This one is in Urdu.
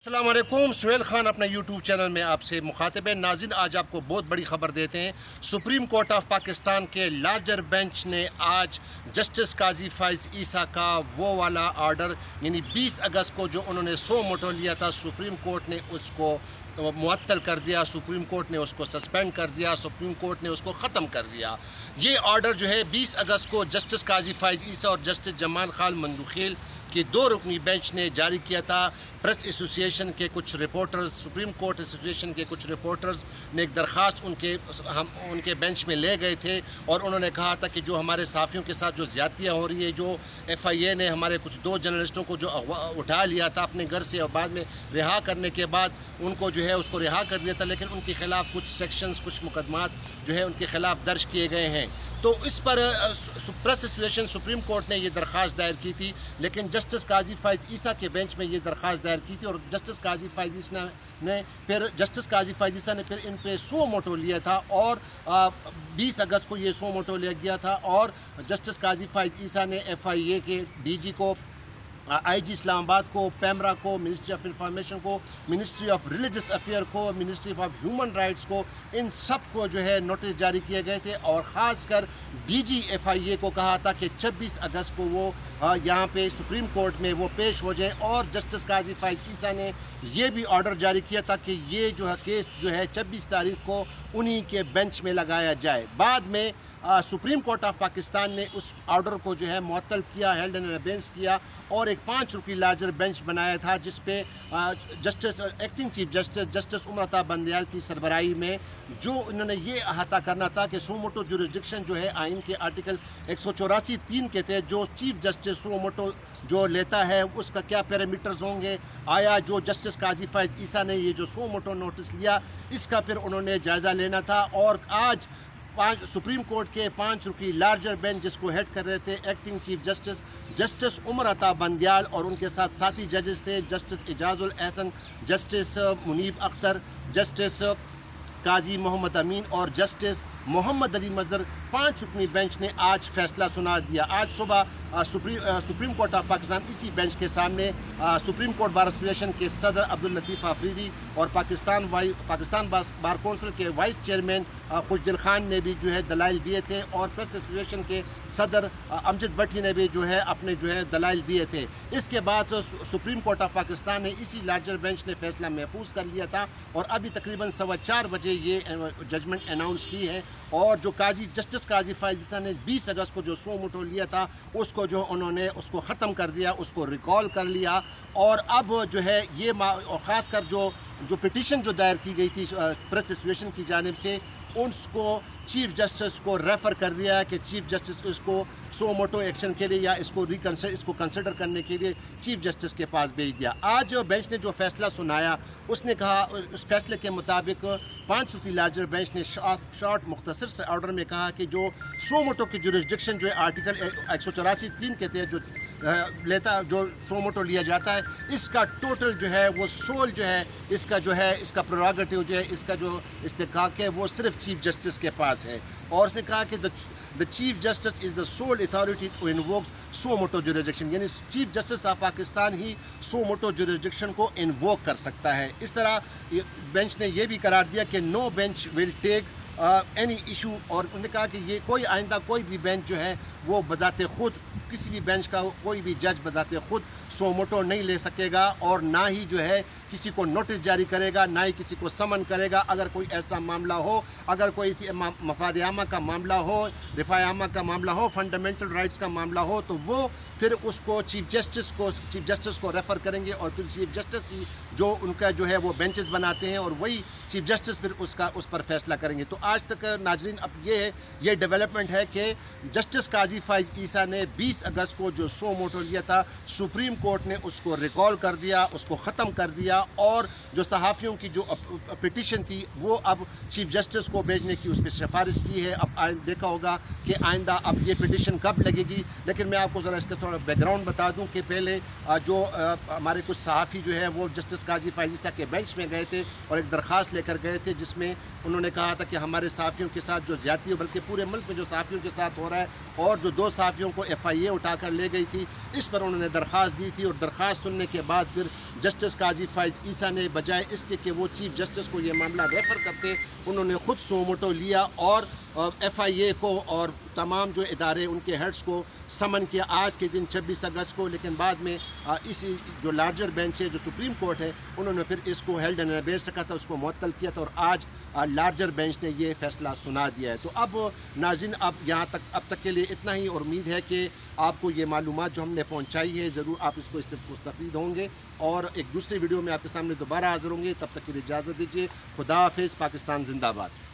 السلام علیکم، سہیل خان اپنا یوٹیوب چینل میں آپ سے مخاطب ہیں۔ ناظرین، آج آپ کو بہت بڑی خبر دیتے ہیں۔ سپریم کورٹ آف پاکستان کے لارجر بینچ نے آج جسٹس قاضی فائز عیسیٰ کا وہ والا آرڈر یعنی 20 اگست کو جو انہوں نے سو موٹو لیا تھا، سپریم کورٹ نے اس کو معطل کر دیا، سپریم کورٹ نے اس کو سسپینڈ کر دیا، سپریم کورٹ نے اس کو ختم کر دیا۔ یہ آرڈر جو ہے 20 اگست کو جسٹس قاضی فائز عیسیٰ اور جسٹس جمال خان مندوخیل کی دو رکنی بینچ نے جاری کیا تھا۔ پریس ایسوسییشن کے کچھ رپورٹرز، سپریم کورٹ ایسوسییشن کے کچھ رپورٹرز نے ایک درخواست ان کے بینچ میں لے گئے تھے اور انہوں نے کہا تھا کہ جو ہمارے صحافیوں کے ساتھ جو زیادتیاں ہو رہی ہے، جو ایف آئی اے نے ہمارے کچھ دو جرنلسٹوں کو جو اٹھا لیا تھا اپنے گھر سے اور بعد میں رہا کرنے کے بعد ان کو جو ہے اس کو رہا کر دیا تھا، لیکن ان کے خلاف کچھ سیکشنز، کچھ مقدمات جو ہے ان کے خلاف درج کیے گئے ہیں۔ تو اس پر پریس ایسوسییشن سپریم کورٹ نے یہ درخواست دائر کی تھی، لیکن جسٹس قاضی فائز عیسیٰ کے بینچ میں یہ درخواست دائر کی تھی اور جسٹس قاضی فائز عیسیٰ نے پھر ان پہ سو موٹو لیا تھا اور 20 اگست کو یہ سو موٹو لیا گیا تھا اور جسٹس قاضی فائز عیسیٰ نے ایف آئی اے کے ڈی جی کو، آئی جی اسلام آباد کو، پیمرا کو، منسٹری آف انفارمیشن کو، منسٹری آف ریلیجس افیئر کو، منسٹری آف ہیومن رائٹس کو، ان سب کو جو ہے نوٹس جاری کیے گئے تھے اور خاص کر ڈی جی ایف آئی اے کو کہا تھا کہ 26 اگست کو وہ یہاں پہ سپریم کورٹ میں وہ پیش ہو جائیں اور جسٹس قاضی فائز عیسیٰ نے یہ بھی آرڈر جاری کیا تھا کہ یہ جو ہے کیس جو ہے 26 تاریخ کو انہی کے بینچ میں لگایا جائے۔ بعد میں سپریم کورٹ آف پاکستان نے اس آرڈر کو جو ہے معطل کیا، ہیلڈ ان ابینس کیا اور ایک 5 رکنی لارجر بینچ بنایا تھا جس پہ acting chief justice Umar Ata Bandial کی سربراہی میں جو انہوں نے یہ احاطہ کرنا تھا کہ سو موٹو جورسڈکشن جو ہے آئین کے آرٹیکل 184(3) کے تحت جو چیف جسٹس سو موٹو جو لیتا ہے اس کا کیا پیرامیٹرز ہوں گے، آیا جو جسٹس قاضی فائز عیسیٰ نے یہ جو سو موٹو نوٹس لیا اس کا پھر انہوں نے جائزہ لینا تھا۔ اور آج سپریم کورٹ کے 5 رکنی لارجر بینچ جس کو ہیڈ کر رہے تھے acting chief justice Umar Ata Bandial اور ان کے ساتھ ساتھی ججز تھے جسٹس اعجاز الاحسن، جسٹس منیب اختر، جسٹس قاضی محمد امین اور جسٹس محمد علی مظہر، 5 رکنی بینچ نے آج فیصلہ سنا دیا۔ آج صبح سپریم کورٹ آف پاکستان اسی بینچ کے سامنے سپریم کورٹ بار ایسوسییشن کے صدر عبداللطیف آفریدی اور پاکستان بار کونسل کے وائس چیئرمین خوشدل خان نے بھی جو ہے دلائل دیے تھے اور پریس ایسوسییشن کے صدر امجد بھٹی نے بھی جو ہے اپنے جو ہے دلائل دیے تھے۔ اس کے بعد سپریم کورٹ آف پاکستان نے اسی لارجر بینچ نے فیصلہ محفوظ کر لیا تھا اور ابھی تقریباً 4:15 بجے یہ ججمنٹ اناؤنس کی ہے اور جو جسٹس قاضی فائز عیسیٰ نے 20 اگست کو جو سو موٹو لیا تھا اس کو جو انہوں نے اس کو ختم کر دیا، اس کو ریکال کر لیا اور اب جو ہے یہ خاص کر جو پٹیشن جو دائر کی گئی تھی پریس ایسوسییشن کی جانب سے اس کو چیف جسٹس کو ریفر کر دیا کہ چیف جسٹس اس کو سو موٹو ایکشن کے لیے یا اس کو کنسیڈر کرنے کے لیے چیف جسٹس کے پاس بھیج دیا۔ آج بینچ نے جو فیصلہ سنایا اس نے کہا، اس فیصلے کے مطابق 5 رکنی لارجر بینچ نے شارٹ مختصر سے آرڈر میں کہا کہ جو سو موٹو کی جورسڈکشن جو ہے آرٹیکل 184(3) کے تحت جو سو موٹو لیا جاتا ہے اس کا ٹوٹل جو ہے وہ سول جو ہے اس کا پروگیٹو جو ہے اس کا جو استحقاق ہے وہ صرف چیف جسٹس کے پاس ہے اور اس نے کہا کہ the chief justice is the sole authority to invoke suo motu jurisdiction, یعنی چیف جسٹس آف پاکستان ہی سو موٹو جورسڈکشن کو انووک کر سکتا ہے۔ اس طرح بینچ نے یہ بھی قرار دیا کہ نو بینچ ول ٹیک اینی ایشو اور انہوں نے کہا کہ یہ آئندہ کوئی بھی بینچ جو ہے وہ بذات خود کسی بھی بینچ کا کوئی بھی جج بذات خود سو موٹو نہیں لے سکے گا اور نہ ہی جو ہے کسی کو نوٹس جاری کرے گا، نہ ہی کسی کو سمن کرے گا۔ اگر کوئی ایسا معاملہ ہو، اگر کوئی مفاد عامہ کا معاملہ ہو، رفاع عامہ کا معاملہ ہو، فنڈامنٹل رائٹس کا معاملہ ہو تو وہ پھر اس کو چیف جسٹس کو ریفر کریں گے اور پھر چیف جسٹس ہی جو ان کا جو ہے وہ بینچز بناتے ہیں اور وہی چیف جسٹس پھر اس پر فیصلہ کریں گے۔ تو آج تک ناظرین اب یہ ڈیولپمنٹ ہے کہ جسٹس قاضی فائز عیسیٰ نے 20 اگست کو جو سو موٹو لیا تھا سپریم کورٹ نے اس کو ریکال کر دیا، اس کو ختم کر دیا اور جو صحافیوں کی جو پٹیشن تھی وہ اب چیف جسٹس کو بھیجنے کی اس پہ سفارش کی ہے۔ اب دیکھا ہوگا کہ آئندہ اب یہ پٹیشن کب لگے گی، لیکن میں آپ کو ذرا اس کا تھوڑا بیک گراؤنڈ بتا دوں کہ پہلے جو ہمارے کچھ صحافی جو ہے وہ جسٹس قاضی فائز عیسیٰ کے بینچ میں گئے تھے اور ایک درخواست لے کر گئے تھے جس میں انہوں نے کہا تھا کہ ہمارے صحافیوں کے ساتھ جو زیادتی ہو، بلکہ پورے ملک میں جو صحافیوں کے ساتھ ہو رہا ہے اور جو 2 صحافیوں کو ایف آئی اے اٹھا کر لے گئی تھی اس پر انہوں نے درخواست دی دی تھی اور درخواست سننے کے بعد پھر جسٹس قاضی فائز عیسیٰ نے بجائے اس کے کہ وہ چیف جسٹس کو یہ معاملہ ریفر کرتے، انہوں نے خود سو موٹو لیا اور ایف آئی اے کو اور تمام جو ادارے ان کے ہیڈز کو سمن کیا آج کے دن 26 اگست کو، لیکن بعد میں اسی جو لارجر بینچ ہے جو سپریم کورٹ ہے انہوں نے پھر اس کو ہیلڈ اینڈ ابیس رکھا تھا، اس کو معطل کیا تھا اور آج لارجر بینچ نے یہ فیصلہ سنا دیا ہے۔ تو اب ناظرین اب تک کے لیے اتنا ہی، اور امید ہے کہ آپ کو یہ معلومات جو ہم نے پہنچائی ہے ضرور آپ اس کو مستفید ہوں گے، اور ایک دوسری ویڈیو میں آپ کے سامنے دوبارہ حاضر ہوں گے۔ تب تک کے لیے اجازت دیجیے، خدا حافظ، پاکستان زندہ باد۔